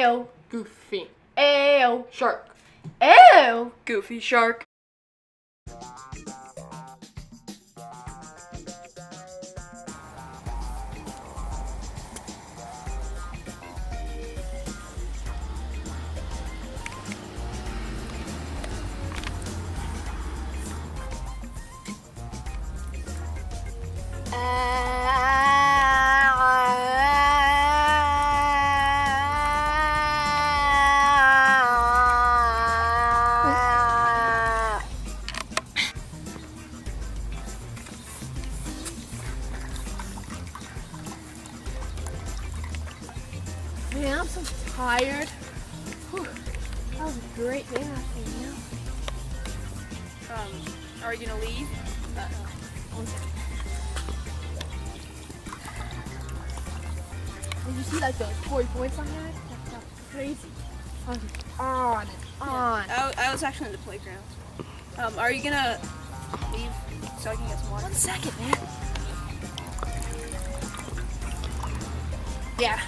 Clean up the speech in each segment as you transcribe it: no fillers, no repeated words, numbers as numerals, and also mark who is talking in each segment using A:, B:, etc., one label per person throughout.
A: Ew.
B: Goofy.
A: Ew.
B: Shark.
A: Ew.
B: Goofy shark.
A: Man, I'm so tired. Whew. That was a great day last night, you know?
B: Are you gonna leave?
A: One second. Did you see like those 40 points I had? That was crazy. I was just on and on.
B: I was actually in the playground. Are you gonna leave so I can get some water?
A: 1 second, man. Yeah.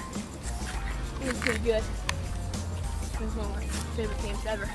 A: It was pretty good. It was one of my favorite games ever.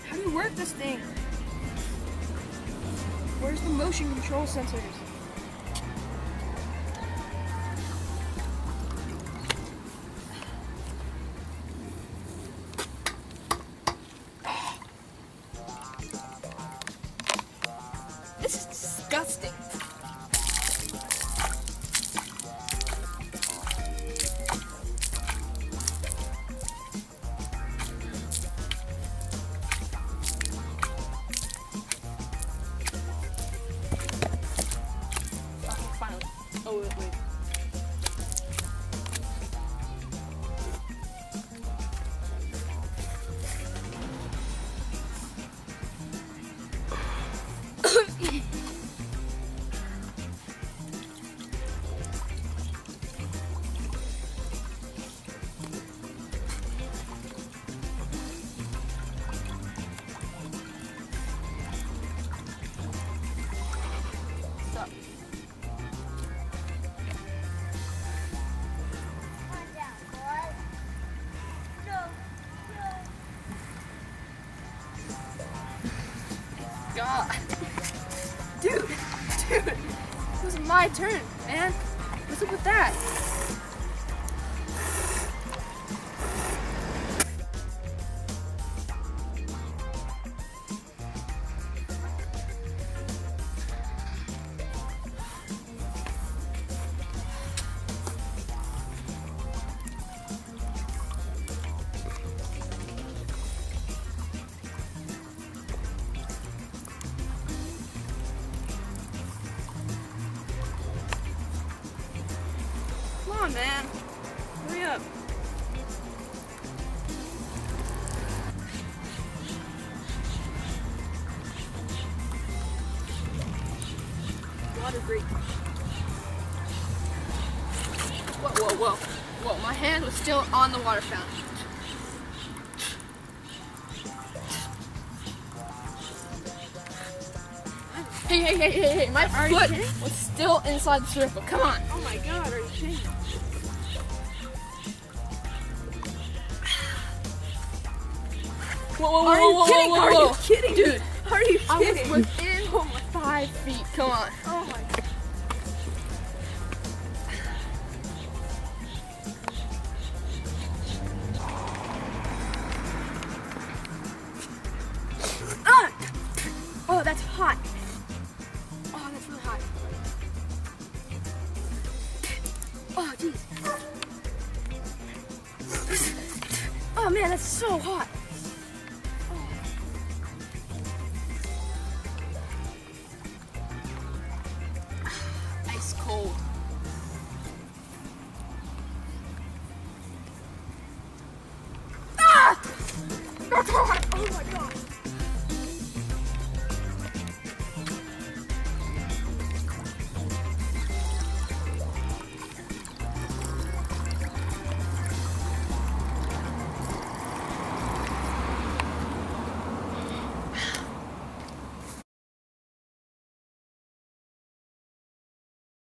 B: How do you work this thing? Where's the motion control sensors? This is disgusting.
A: Finally.
B: Oh, wait.
A: Stop.
B: God. Dude.
A: It was my turn, man. What's up with that?
B: Come on, man. Hurry up. Water break.
A: Whoa. My hand was still on the water fountain. Hey. My
B: Are you
A: foot
B: kidding?
A: was still inside the circle. Come on.
B: Oh my God, are you kidding?
A: Whoa.
B: Are you kidding? Are you kidding?
A: Dude,
B: Are you
A: I was
B: kidding?
A: within 5 feet. Come on.
B: Oh my God.
A: Oh, that's hot. Oh, that's really hot. Oh, jeez. Oh, man, that's so hot. Ice cold. Ah! That's hot. Oh my god.